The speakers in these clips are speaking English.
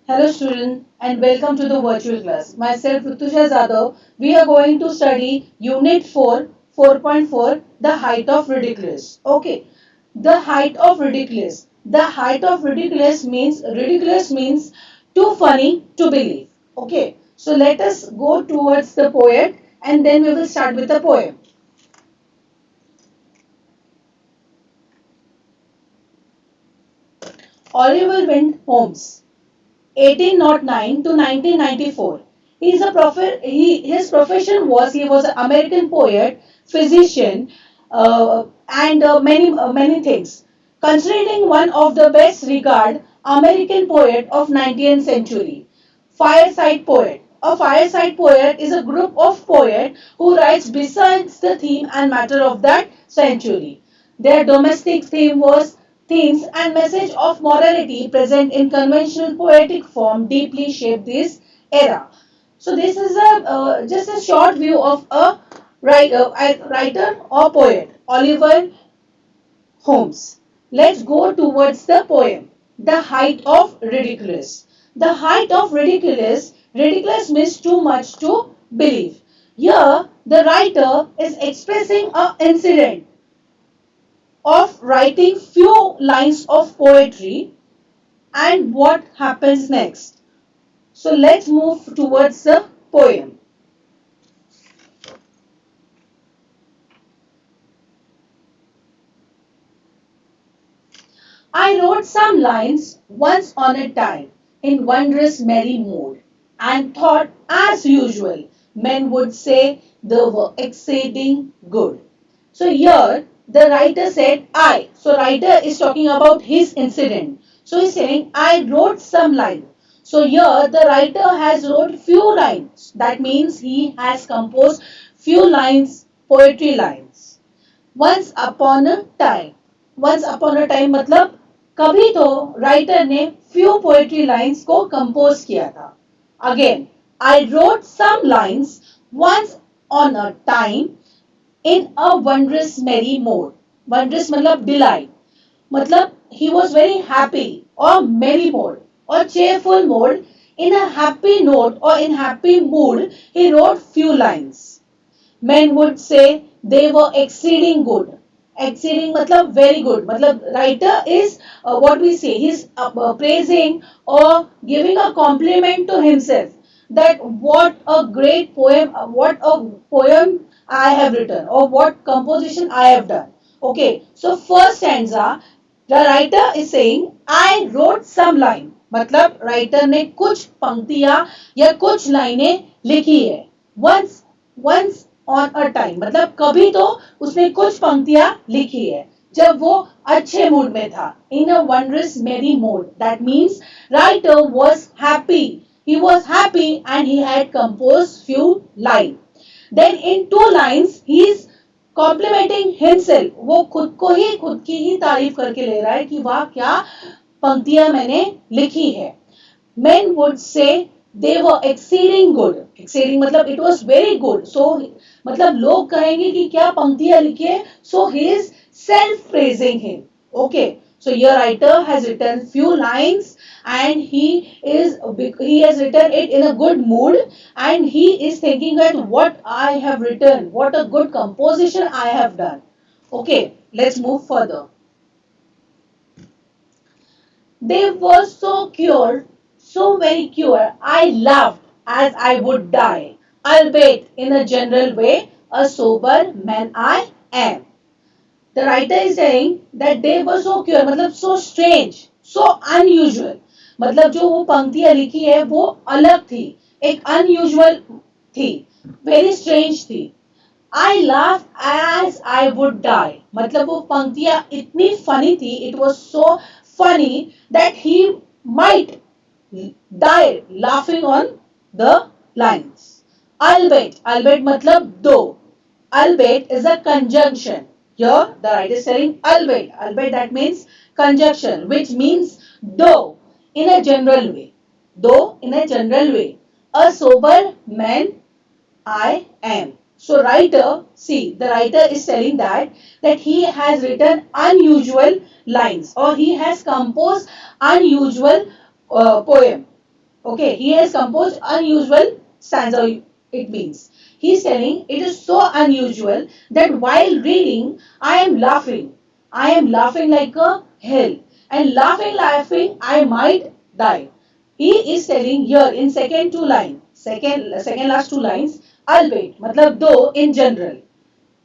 Hello student and welcome to the virtual class. Myself Rutuja Zadav. We are going to study Unit 4, 4.4, the height of ridiculous. Okay, the height of ridiculous. The height of ridiculous means too funny to believe. Okay, so let us go towards the poet and then we will start with the poem. Oliver Wendell Holmes. 1809 to 1994. His profession was he was an American poet, physician, and many things. Considering one of the best regarded American poet of 19th century, fireside poet. A fireside poet is a group of poets who writes besides the theme and matter of that century. Their domestic theme was themes and message of morality present in conventional poetic form deeply shaped this era. So this is just a short view of a writer or poet, Oliver Holmes. Let's go towards the poem. The height of ridiculous. The height of ridiculous. Ridiculous means too much to believe. Here, the writer is expressing an incident of writing few lines of poetry and what happens next. So let's move towards the poem. I wrote some lines once on a time in wondrous merry mood and thought as usual men would say they were exceeding good. So here the writer said I. So writer is talking about his incident. So he's saying I wrote some lines. So here the writer has wrote few lines. That means he has composed few lines, poetry lines. Once upon a time. Once upon a time मतलब कभी तो writer ने few poetry lines को compose किया था. Again, I wrote some lines once on a time in a wondrous merry mood. Wondrous मतलब delight. मतलब he was very happy or merry mode or cheerful mode. In a happy note or in happy mood, he wrote few lines. Men would say they were exceeding good. Exceeding मतलब very good. मतलब writer is what we say. He's praising or giving a compliment to himself that what a great poem, what a poem I have written or what composition I have done. Okay, so first stanza, the writer is saying I wrote some line. मतलब writer ने कुछ पंक्तियां या कुछ लाइनें लिखी है. once on a time मतलब कभी तो उसने कुछ पंक्तियां लिखी है जब वो अच्छे मूड में था. In a wondrous merry mood. That means writer was happy. He was happy and he had composed few lines. Then in two lines he is complimenting himself. वो खुद की ही तारीफ करके ले रहा है कि वाह क्या पंक्तियां मैंने लिखी है. Men would say they were exceeding good. Exceeding मतलब it was very good. So मतलब लोग कहेंगे कि क्या पंक्तियां लिखी है. So he is self praising him. Okay. So your writer has written few lines and he has written it in a good mood and he is thinking that what I have written, what a good composition I have done. Okay, let's move further. They were so cured, so very cured. I laughed as I would die, albeit in a general way, a sober man I am. The writer is saying that they were so curious, मतलब so strange, so unusual. मतलब जो वो पंक्तियां लिखी है वो अलग थी, एक unusual थी, very strange थी. I laughed as I would die. मतलब वो पंक्तियां इतनी funny थी, it was so funny that he might die laughing on the lines. Albeit मतलब though. Albeit is a conjunction. Here the writer is saying albeit. Albeit that means conjunction which means though in a general way. Though in a general way. A sober man I am. So the writer is telling that he has written unusual lines or he has composed unusual poem. Okay, he has composed unusual stanza, it means. He's telling it is so unusual that while reading, I am laughing. I am laughing like a hell. And laughing, I might die. He is telling here in second two line, second last two lines, albeit, matlab though in general.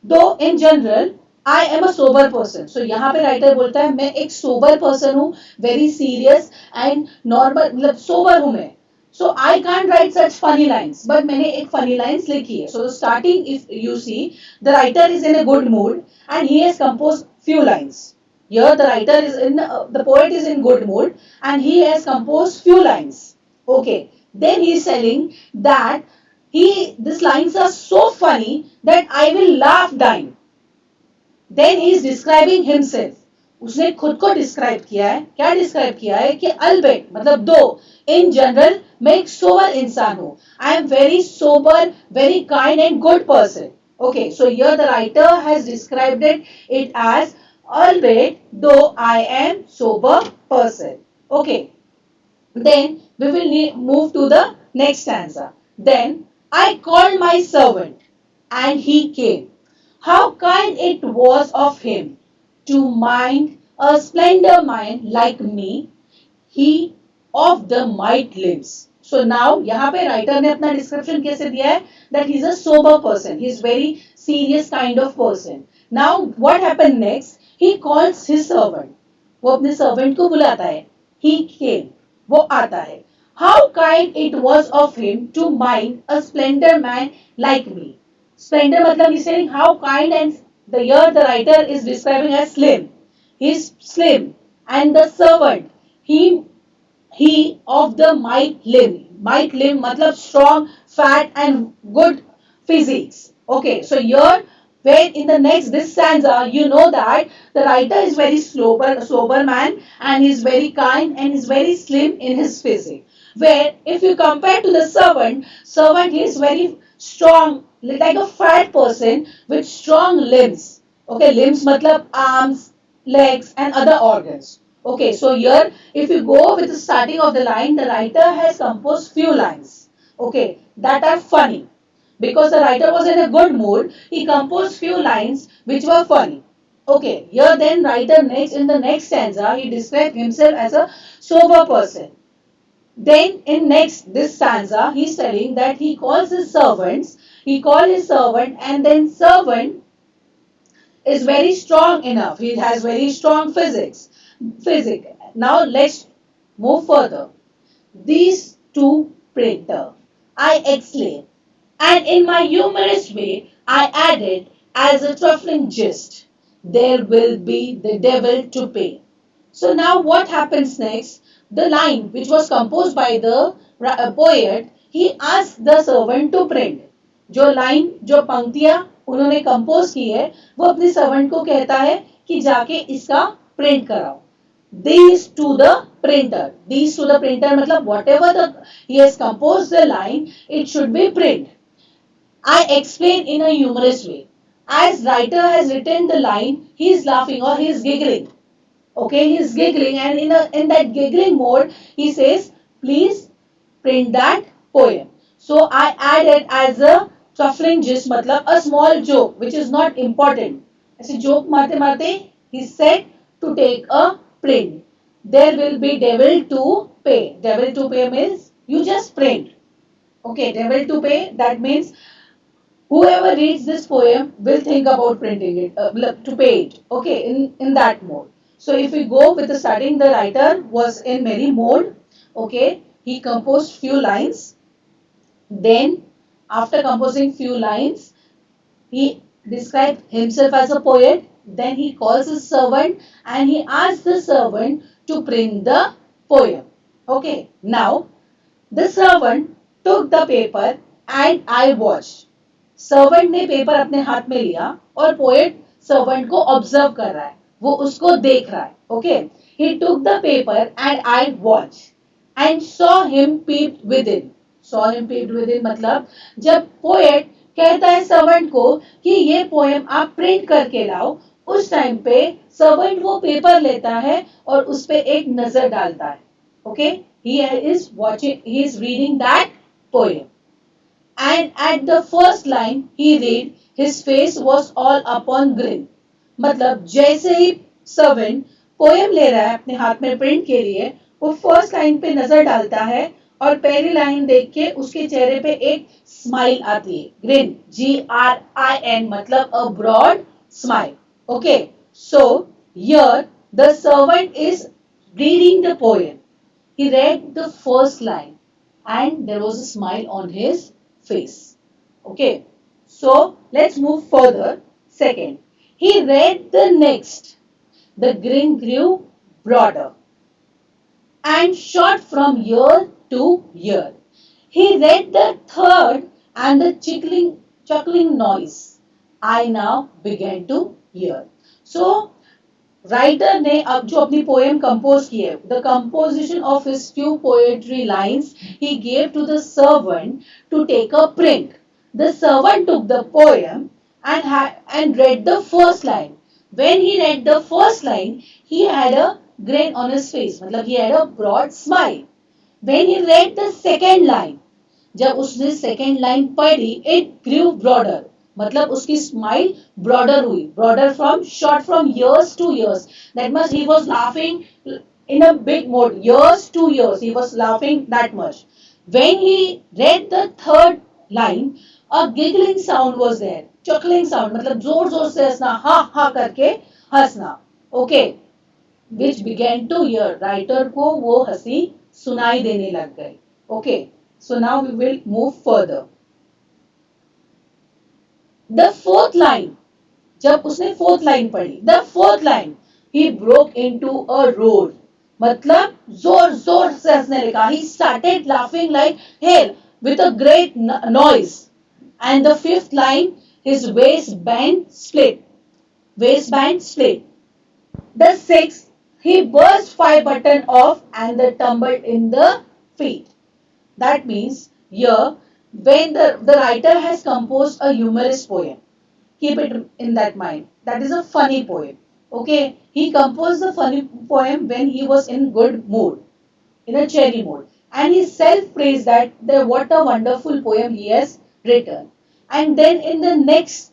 Though in general, I am a sober person. So यहाँ पे writer बोलता है मैं एक sober person हूँ, very serious and normal, मतलब sober हूँ मैं. So I can't write such funny lines. But मैंने एक funny lines लिखी है. So the starting, if you see, the writer is in a good mood and he has composed few lines. Here the writer is in, the poet is in good mood and he has composed few lines. Okay. Then he is telling that these lines are so funny that I will laugh dying. Then he is describing himself. उसने खुद को describe किया है. क्या describe किया है कि अल्बेट मतलब दो इन जनरल मैं एक सोबर इंसान हूं. I am very sober, very kind and good person. Okay, so here the writer has described it as albeit though I am sober person. Okay, then we will move to the next stanza. Then I called my servant and he came. How kind it was of him to mind a slender mind like me, he of the might lives. So now यहाँ पे writer ने अपना description कैसे दिया है that he is a sober person, he is very serious kind of person. Now what happened next? He calls his servant. वो अपने servant को बुलाता है. He came. वो आता है. How kind it was of him to mind a slender man like me. Splendor matlab he's saying how kind, and the writer is describing as slim. He's slim and the servant he of the might limb. Might limb matlab strong, fat and good physiques. Okay, so here when in the next this stanza you know that the writer is very sober man and is very kind and is very slim in his physique. Where if you compare to the servant he is very strong, like a fat person with strong limbs. Okay, limbs matlab arms, legs and other organs. Okay, so here if you go with the starting of the line, the writer has composed few lines. Okay, that are funny. Because the writer was in a good mood, he composed few lines which were funny. Okay, here then writer next in the next stanza, he described himself as a sober person. Then in next this stanza, he's telling that he calls his servants, and then servant is very strong enough. He has very strong physics. Now let's move further. These two printer, I exclaim, and in my humorous way, I added as a trifling jest, there will be the devil to pay. So now what happens next? The line which was composed by the poet, he asked the servant to print. जो line जो पंक्तियां उन्होंने compose की है वो अपने servant को कहता है कि जाके इसका प्रिंट कराओ. These to the printer मतलब whatever he has composed the line, it should be print. I explain in a humorous way. As writer has written the line, he is laughing or he is giggling. Okay, he is giggling, and in that giggling mode, he says, please print that poem. So I added as a truffling gist, matlab a small joke which is not important. ऐसे joke मारते मारते he said to take a print. There will be devil to pay. Devil to pay means you just print. Okay, devil to pay, that means whoever reads this poem will think about printing it, to pay it. Okay, in that mode. So if we go with the starting, the writer was in merry mode. Okay, he composed few lines. Then after composing few lines, he described himself as a poet. Then he calls his servant and he asks the servant to print the poem. Okay, now the servant took the paper and I watched. Servant ने paper अपने हाथ में लिया और poet servant को observe कर रहा है, वो उसको देख रहा है. Okay, he took the paper and I watch and saw him peeped with in मतलब जब पोएट कहता है सर्वेंट को कि ये पोएम आप प्रिंट करके लाओ, उस टाइम पे सर्वेंट वो पेपर लेता है और उस पे एक नजर डालता है. Okay, he is reading that poem. And at the first line he read, his face was all upon grin. मतलब जैसे ही सर्वेंट पोएम ले रहा है अपने हाथ में प्रिंट के लिए, वो फर्स्ट लाइन पे नजर डालता है और पहली लाइन देख के उसके चेहरे पे एक स्माइल आती है, ग्रिन, GRIN, मतलब a broad smile. Okay, so here the servant is reading the poem. He read the first line and there was a smile on his face. Okay, so let's move further. Second, he read the next. The grin grew broader and shot from year to year. He read the third and the chuckling noise I now began to hear. So writer ने अब जो अपनी poem compose की है, the composition of his few poetry lines ही gave to the servant to take a print. The servant took the poem and read the first line. When he read the first line, he had a grin on his face, मतलब he had a broad smile. When he read the second line, जब उसने second line पढ़ी, it grew broader, मतलब उसकी smile broader हुई, broader from short from years two years. That much he was laughing in a big mode, years to years he was laughing that much. When he read the third line, a giggling sound was there, chuckling sound, मतलब जोर जोर से हंसना, हा हा करके हंसना. Okay, which began to hear, writer को वो हंसी सुनाई देने लग गई. Okay, so now we will move further. The fourth line, जब उसने फोर्थ लाइन पढ़ी, the fourth line, he broke into a roar, मतलब जोर जोर से हंसने लगा. He started laughing like hell with a great noise. And the fifth line, his waist band split. The sixth, he burst 5 buttons off and the tumbled in the feet. That means here, when the writer has composed a humorous poem, keep it in that mind. That is a funny poem. Okay, he composed the funny poem when he was in good mood, in a cherry mood, and he self-praised that what a wonderful poem he has written. And then in the next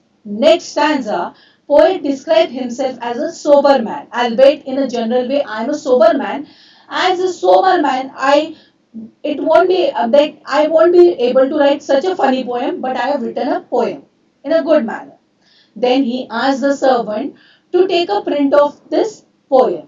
stanza, poet described himself as a sober man. Albeit in a general way, I am a sober man. As a sober man, it won't be that I won't be able to write such a funny poem, but I have written a poem in a good manner. Then he asked the servant to take a print of this poem.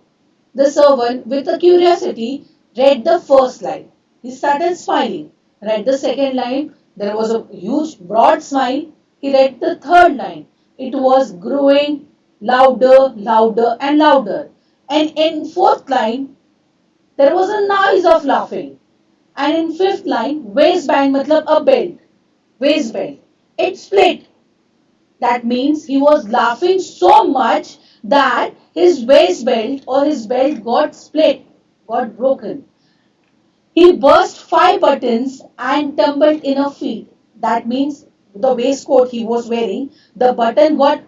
The servant, with a curiosity, read the first line. He started smiling. Read the second line. There was a huge, broad smile. He read the third line. It was growing louder, louder, and louder. And in fourth line, there was a noise of laughing. And in fifth line, waistband, matlab a belt, waist belt. It split. That means he was laughing so much that his waist belt or his belt got split, got broken. He burst 5 buttons and tumbled in a feet. That means the waistcoat he was wearing, the button got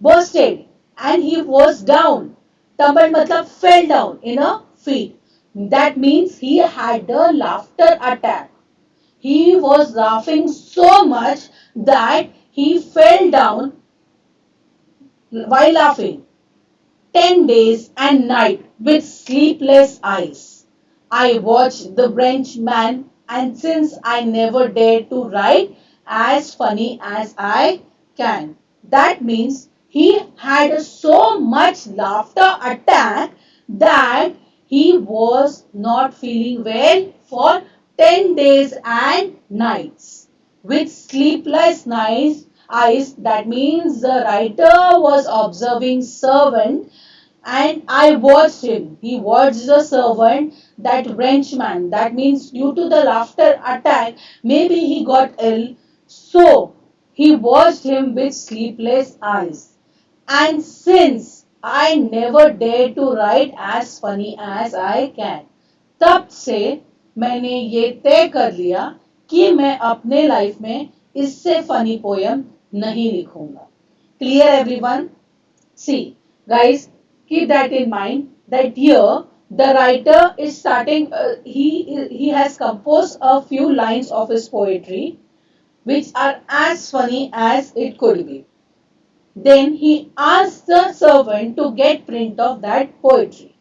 bursted and he was down. Tumbled matlab fell down in a feet. That means he had a laughter attack. He was laughing so much that he fell down while laughing. 10 days and night with sleepless eyes, I watched the French man, and since I never dare to write as funny as I can. That means he had so much laughter attack that he was not feeling well for 10 days and nights. With sleepless nights, eyes, that means the writer was observing servant and I watched him. He watched the servant, that Frenchman. That means due to the laughter attack, maybe he got ill. So he watched him with sleepless eyes. And since I never dare to write as funny as I can, तब से मैंने ये तय कर लिया कि मैं अपने लाइफ में इससे फनी पोयम नहीं लिखूंगा. Clear everyone? See, guys, keep that in mind that here The writer is starting, he has composed a few lines of his poetry which are as funny as it could be. Then he asks the servant to get print of that poetry.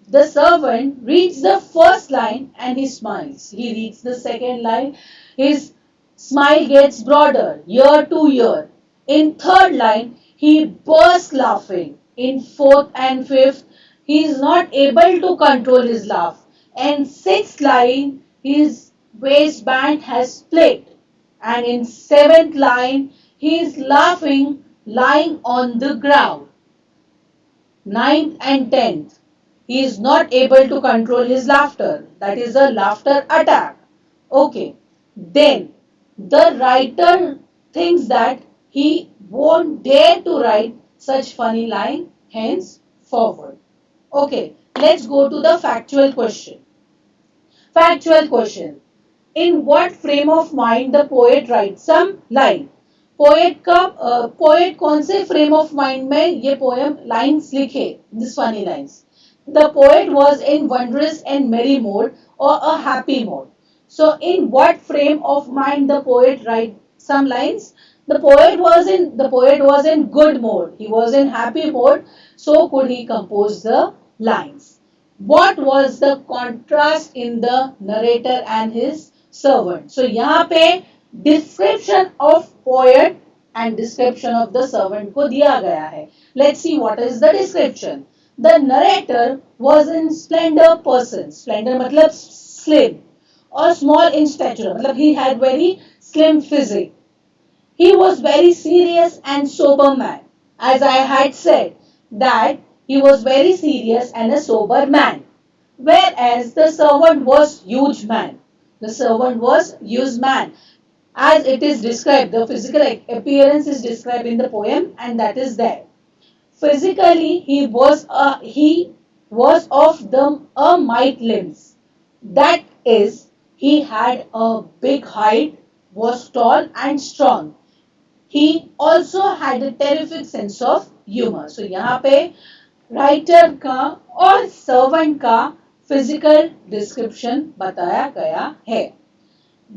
The servant reads the first line and he smiles. He reads the second line. His smile gets broader year to year. In third line, he bursts laughing. In fourth and fifth, he is not able to control his laugh. And sixth line, his waistband has split. And in seventh line, he is laughing lying on the ground. Ninth and 10th, he is not able to control his laughter. That is a laughter attack. Okay. Then the writer thinks that he won't dare to write such funny line henceforward. Okay. Let's go to the factual question. Factual question. In what frame of mind the poet writes some line? Poet कौन से frame of mind में ये poem lines लिखे this funny lines the poet was in wondrous and merry mood और a happy mood so in what frame of mind the poet write some lines the poet was in good mode, he was in happy mode, so could he compose the lines. What was the contrast in the narrator and his servant? So यहाँ पे description of poet and description of the servant को दिया गया है. Let's see what is the description. The narrator was in splendor person. Splendor मतलब slim or small in stature. मतलब he had very slim physique. He was very serious and sober man. As I had said that he was very serious and a sober man. Whereas the servant was huge man. The servant was huge man. As it is described, the physical appearance is described in the poem and that is there. Physically, he was of the might limbs. That is, he had a big height, was tall and strong. He also had a terrific sense of humor. So यहाँ पे writer का और servant का physical description बताया गया है.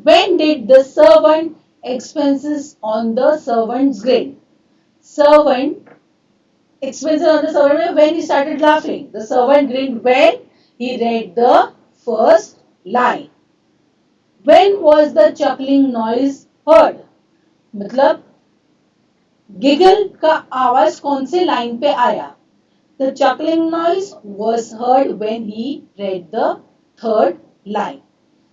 When did the servant expenses on the servant's grin? Servant expenses on the servant when he started laughing. The servant grinned when he read the first line. When was the chuckling noise heard? मतलब giggle का आवाज कौन से line पे आया? The chuckling noise was heard when he read the third line.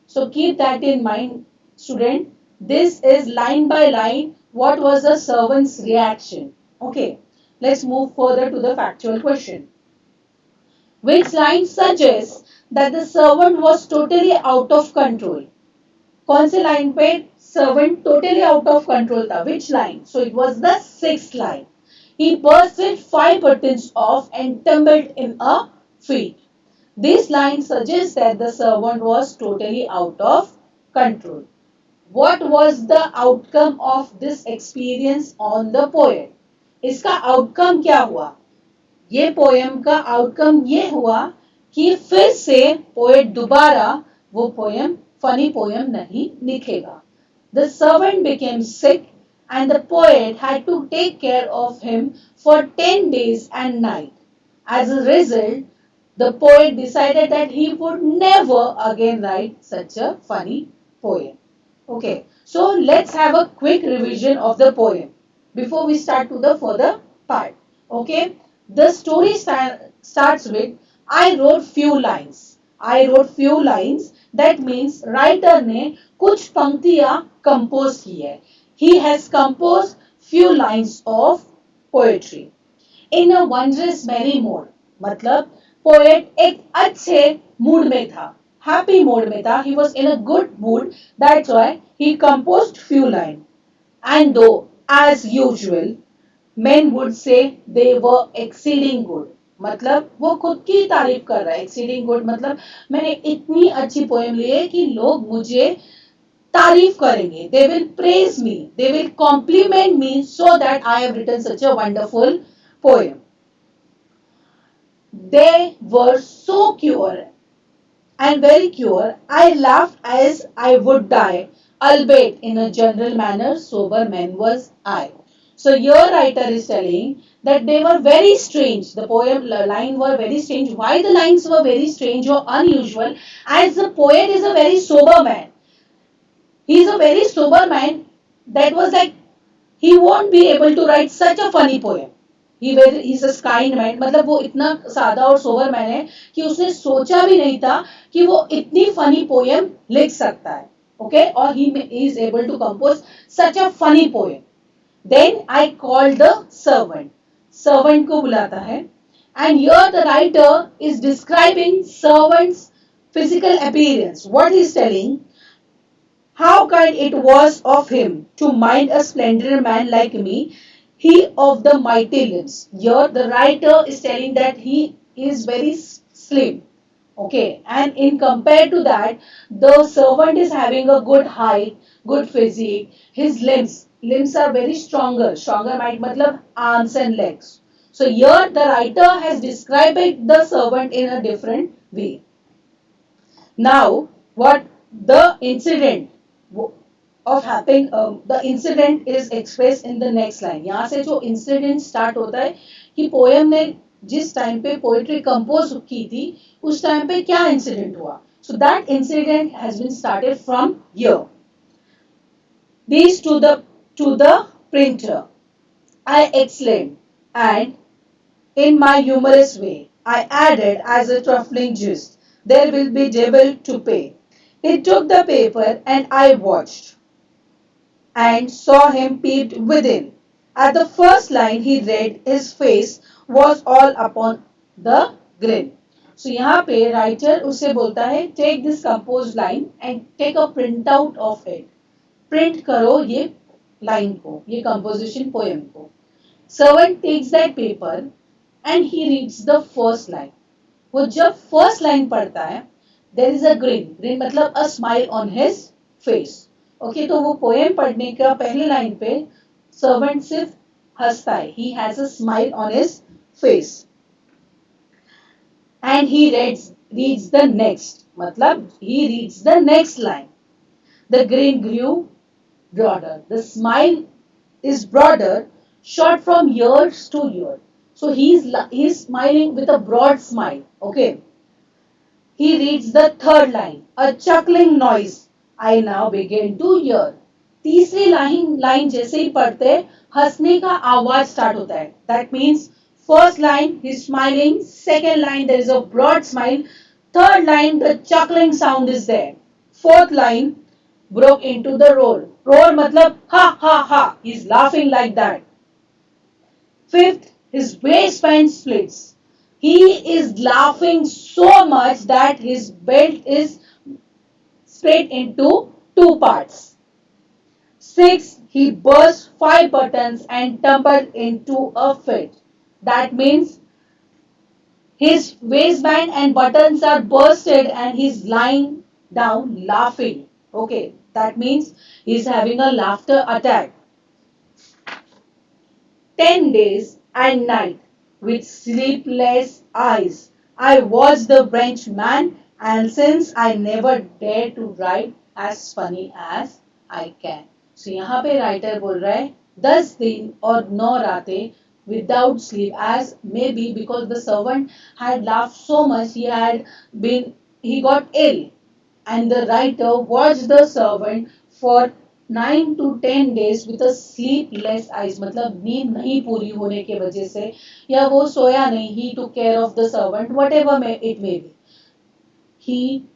So keep that in mind, student. This is line by line. What was the servant's reaction? Okay, let's move further to the factual question. Which line suggests that the servant was totally out of control? कौन से line पे servant totally out of control था? Which line? So it was the sixth line. He bursted 5 buttons off and tumbled in a fit. This line suggests that the servant was totally out of control. What was the outcome of this experience on the poet? इसका outcome क्या हुआ? ये poem का outcome ये हुआ कि फिर से poet दोबारा वो poem funny poem नहीं लिखेगा. The servant became sick and the poet had to take care of him for 10 days and night. As a result, the poet decided that he would never again write such a funny poem. Okay, so let's have a quick revision of the poem before we start to the further part. Okay, the story starts with I wrote few lines. I wrote few lines. That means writer ने कुछ पंक्तियां compose की है. He has composed few lines of poetry in a wondrous merry mood. मतलब poet एक अच्छे mood में था, happy mood में था. He was in a good mood. That's why he composed few lines. And though, as usual, men would say they were exceeding good. मतलब वो खुद की तारीफ कर रहा है. एक्सीडिंग गुड मतलब मैंने इतनी अच्छी पोएम ली है कि लोग मुझे तारीफ करेंगे. They will praise me. They will compliment me so that I have written such a wonderful poem. They were so cruel and very cruel. I laughed as I would die, albeit in a general manner, sober man was I. So your writer is telling that they were very strange. The poem line were very strange. Why the lines were very strange or unusual? As the poet is a very sober man. He is a very sober man. That was like he won't be able to write such a funny poem. He's a kind man. मतलब वो इतना सादा और sober man है कि उसने सोचा भी नहीं था कि वो इतनी फनी पोएम लिख सकता है. Okay, or he is able to compose such a funny poem. Then I called the servant. Servant को बुलाता है. And here the writer is describing servant's physical appearance. What he is telling, how kind it was of him to mind a slender man like me, he of the mighty limbs. Here the writer is telling that he is very slim. Okay, and in compared to that, the servant is having a good height, good physique. His limbs are very stronger. Stronger might matlab arms and legs. So here the writer has described the servant in a different way. Now, what the incident of happening, the incident is expressed in the next line. यहाँ से जो incident start होता है कि poem ने जिस time पे poetry compose की थी उस time पे क्या incident हुआ. So that incident has been started from here. These to the printer, I exclaimed, and in my humorous way, I added as a trifling gist, there will be devil to pay. He took the paper and I watched and saw him peeped within. At the first line he read, his face was all upon the grin. So यहाँ पे writer उसे बोलता है take this composed line and take a printout of it. Print करो ये line को, ये composition poem को. Servant takes that paper and he reads the first line. वो जब first line पढ़ता है, there is a grin. Grin मतलब a smile on his face. Okay तो वो पोएम पढ़ने का पहले लाइन पे सर्वेंट सिर्फ हंसता है. He has a smile on his face and he reads the next मतलब he reads the next line. The green grew broader. The smile is broader shot from years to year. So he's smiling with a broad smile. Okay. He reads the third line. A chuckling noise I now begin to hear. तीसरी line जैसे ही पढ़ते हंसने का आवाज start होता है. That means first line he's smiling, second line there is a broad smile, third line the chuckling sound is there, fourth line broke into the roar. Roar मतलब ha ha ha, he's laughing like that. Fifth, his waistband splits. He is laughing so much that his belt is split into two parts. Sixth, he burst 5 buttons and tumbled into a fit. That means his waistband and buttons are bursted and he's lying down laughing. Okay, that means he's having a laughter attack. 10 days and night with sleepless eyes I watched the French man, and since I never dare to write as funny as I can. So यहाँ पे writer बोल रहा है 10 दिन और 9 रातें without sleep, as maybe because the servant had laughed so much he got ill, and the writer watched the servant for 9 to 10 days with a sleepless eyes. मतलब नींद नहीं पूरी होने के वजह से या वो सोया नहीं. He took care of the servant, whatever it may be. He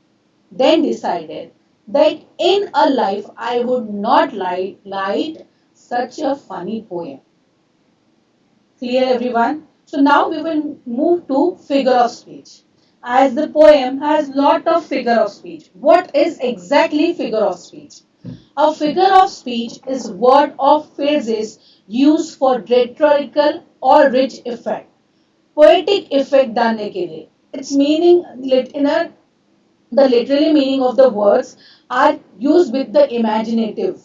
then decided that in a life I would not write such a funny poem. Clear everyone? So now we will move to figure of speech. As the poem has lot of figure of speech. What is exactly figure of speech? A figure of speech is word or phrases used for rhetorical or rich effect. Poetic effect डालने के लिए. Its meaning the literally meaning of the words are used with the imaginative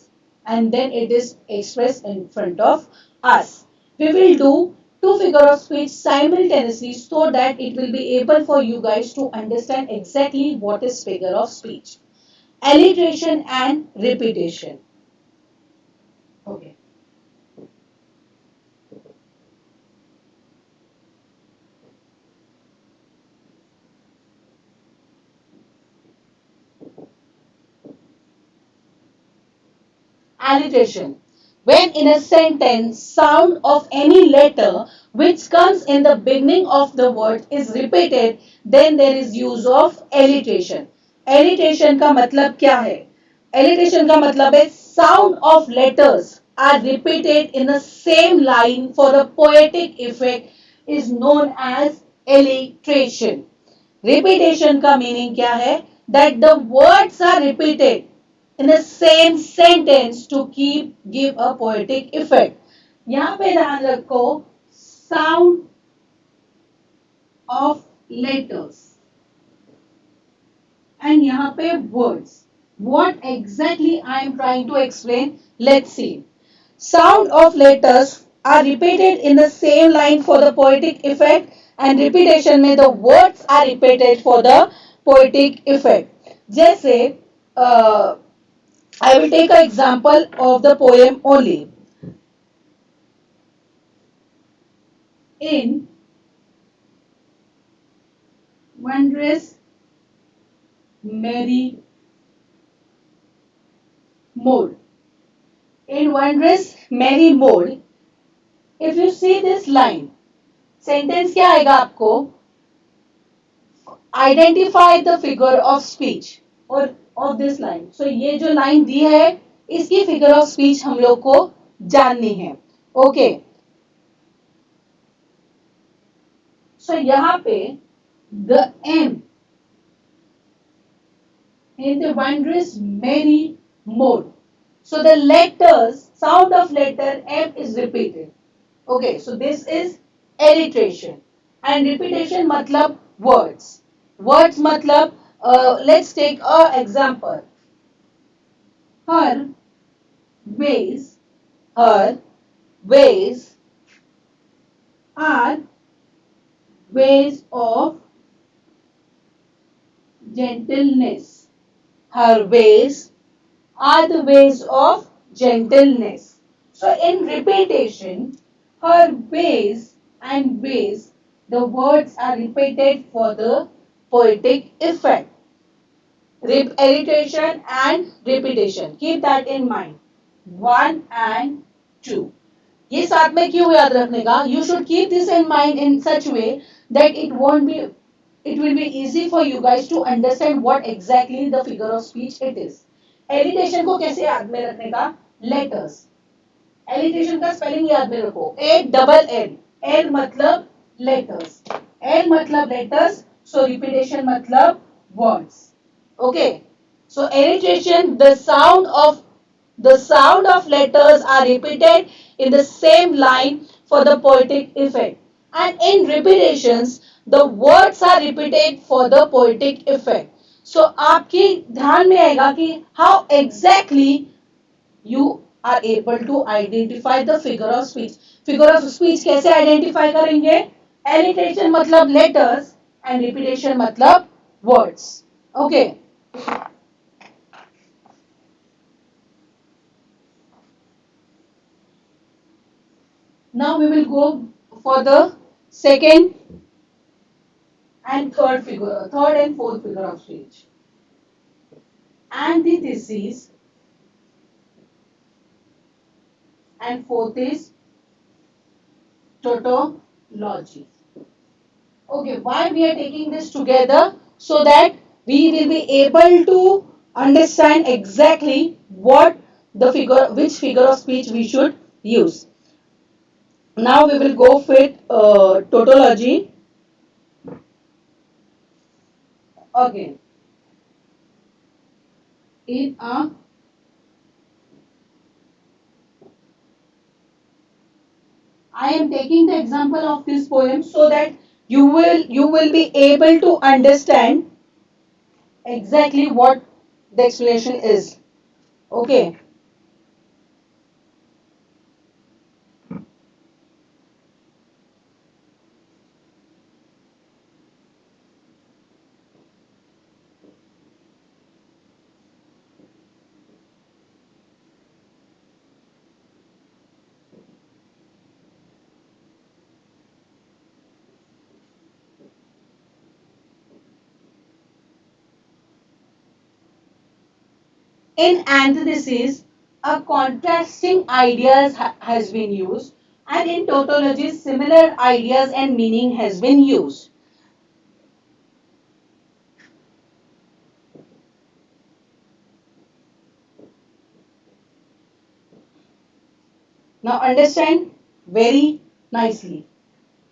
and then it is expressed in front of us. We will do two figure of speech simultaneously so that it will be able for you guys to understand exactly what is figure of speech. Alliteration and repetition. Okay. Alliteration. When in a sentence, sound of any letter which comes in the beginning of the word is repeated, then there is use of alliteration. Alliteration का मतलब क्या है? Alliteration का मतलब है sound of letters are repeated in the same line for the poetic effect is known as alliteration. Repetition का meaning क्या है? That the words are repeated in the same sentence to give a poetic effect. यहाँ पे ध्यान रखो sound of letters and यहाँ पे words. What exactly I am trying to explain? Let's see. Sound of letters are repeated in the same line for the poetic effect and repetition में the words are repeated for the poetic effect. जैसे I will take an example of the poem only. In wondrous merry mode. In wondrous merry mode, if you see this line, sentence क्या आएगा आपको? Identify the figure of speech or of this line. So ये जो line दी है, इसकी figure of speech हम लोग को जाननी है. Okay. So यहाँ पे the M in the wondrous merry mode. So the letters, sound of letter M is repeated. Okay, so this is alliteration. And repetition matlab words. Words matlab, let's take an example. Her ways, her ways are ways of gentleness. Her ways are the ways of gentleness. So in repetition, her ways and ways, the words are repeated for the poetic effect. Alliteration and repetition. Keep that in mind. 1 and 2. ये साथ में क्यों याद रखने का? You should keep this in mind in such way that it will be easy for you guys to understand what exactly the figure of speech it is. Alliteration को कैसे याद में रखने का? Letters. Alliteration का spelling याद में रखो. A double L. L मतलब letters. L मतलब letters. So repetition मतलब words. Okay. So alliteration, the sound of letters are repeated in the same line for the poetic effect. And in repetitions, the words are repeated for the poetic effect. So आपके ध्यान में आएगा कि how exactly you are able to identify the figure of speech. Figure of speech कैसे identify करेंगे? Alliteration मतलब letters and repetition मतलब words. Okay. Now we will go for the second and third and fourth figure of speech. Antithesis and fourth is tautology. Okay, why we are taking this together? So that we will be able to understand exactly which figure of speech we should use. Now we will go with tautology. Again, in a I am taking the example of this poem so that you will be able to understand exactly what the explanation is. Okay. In antithesis, a contrasting ideas has been used, and in tautology, similar ideas and meaning has been used. Now understand very nicely.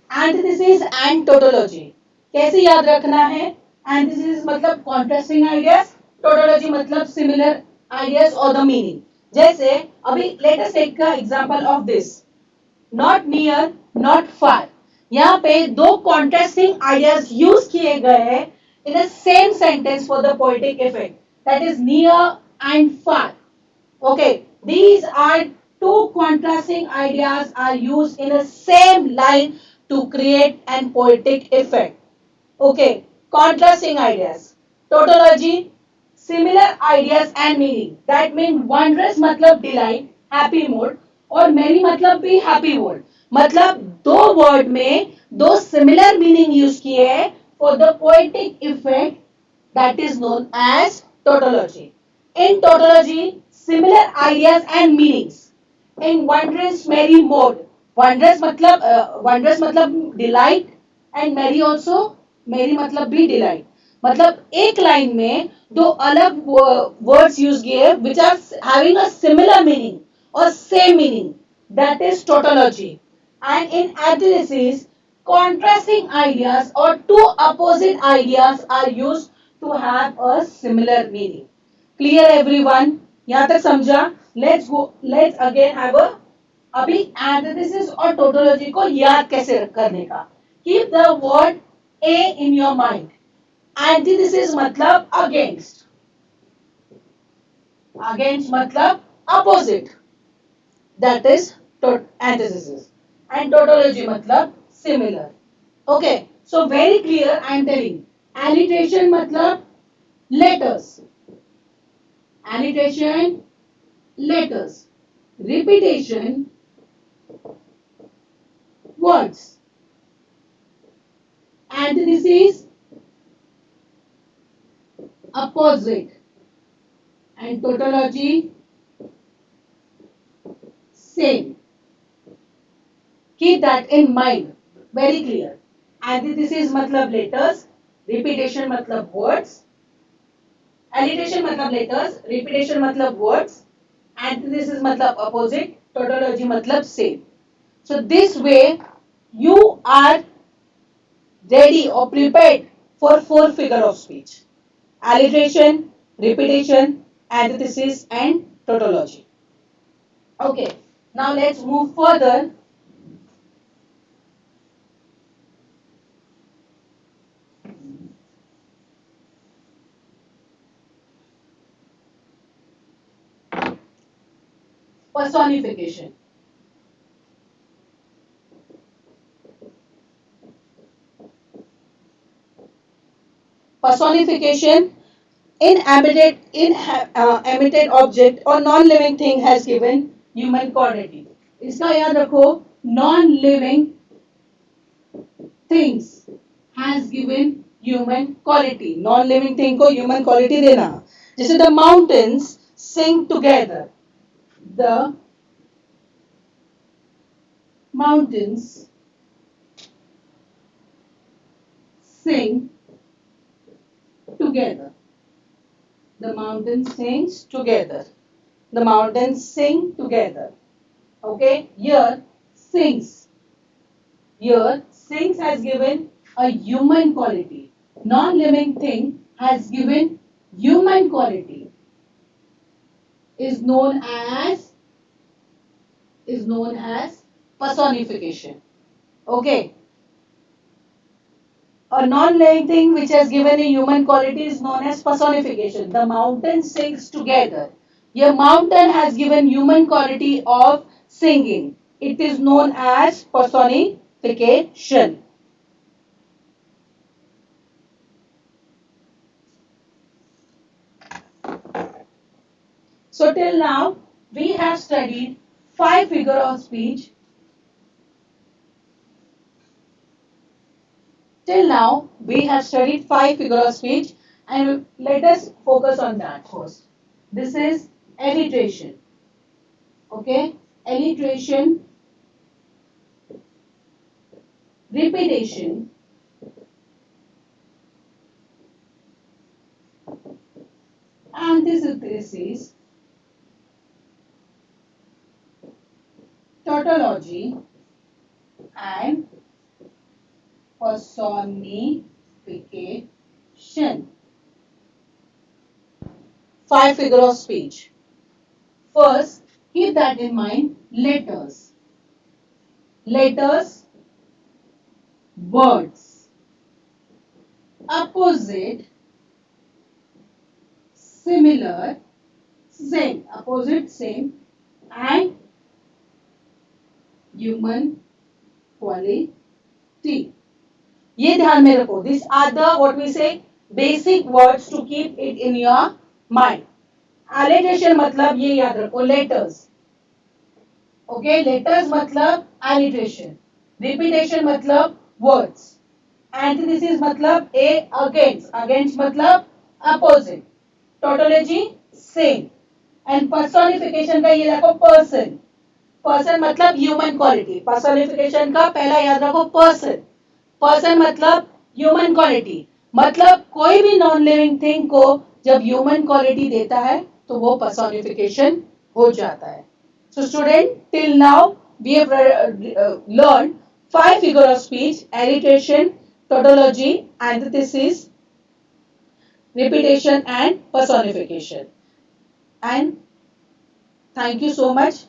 Antithesis and tautology. कैसे याद रखना है? Antithesis मतलब contrasting ideas, tautology मतलब similar ideas or the meaning. जैसे अभी let us take the example of this. Not near, not far. यहाँ पे दो contrasting ideas use किए गए हैं in the same sentence for the poetic effect. That is near and far. Okay, these are two contrasting ideas are used in a same line to create an poetic effect. Okay, contrasting ideas. Tautology, similar ideas and meaning. That means wondrous मतलब delight, happy mood और merry मतलब भी happy mood. मतलब दो word में दो similar meaning use किए हैं for the poetic effect that is known as tautology. In tautology, similar ideas and meanings. In wondrous merry mode, wondrous मतलब delight and merry also, merry मतलब भी delight. मतलब एक लाइन में दो अलग words use किए which are having a similar meaning or same meaning. That is tautology. And in antithesis, contrasting ideas or two opposite ideas are used to have a similar meaning. Clear everyone? यहाँ तक समझा? Let's again have a अभी antithesis और tautology को याद कैसे करने का? Keep the word A in your mind. Antithesis मतलब against. Against मतलब opposite. That is antithesis. And tautology मतलब similar. Okay. So very clear I am telling. Annotation मतलब letters. Annotation letters. Repetition words. Antithesis opposite. And tautology same. Keep that in mind. Very clear. Antithesis मतलब letters. Repetition मतलब words. Alliteration मतलब letters. Repetition मतलब words. Antithesis मतलब opposite. Tautology मतलब same. So this way you are ready or prepared for four figure of speech. Alliteration, repetition, antithesis and tautology. Okay. Now let's move further. Personification. Personification in animated object or non-living thing has given human quality. इसका याद रखो non-living things has given human quality. Non-living thing को human quality देना. जैसे the mountains sing together. The mountains sing together. The mountains sings together. The mountains sing together. Okay, here sings. Here sings has given a human quality. Non-living thing has given human quality. Is known as personification. Okay. A non-living thing which has given a human quality is known as personification. The mountain sings together. Your mountain has given human quality of singing. It is known as personification. So till now we have studied 5 figure of speech. Till now we have studied 5 figure of speech and let us focus on that first. This is alliteration. Okay, alliteration, repetition, antithesis, tautology, and personification. 5 figure of speech. First, keep that in mind. Letters. Letters, words. Opposite, similar, same. Opposite, same. And human quality. ये ध्यान में रखो. These are the what we say basic words to keep it in your mind. Alliteration मतलब ये याद रखो letters. Okay, letters मतलब alliteration. Repetition मतलब words. Antithesis मतलब a against. Against मतलब opposite. Tautology same. And personification का ये रखो person. Person मतलब human quality. Personification का पहला याद रखो person. पर्सन मतलब ह्यूमन क्वालिटी. मतलब कोई भी नॉन लिविंग थिंग को जब ह्यूमन क्वालिटी देता है तो वो पर्सोनिफिकेशन हो जाता है. So student, till now we have learn 5 figure of speech: alliteration, tautology, antithesis, repetition and personification. And thank you so much.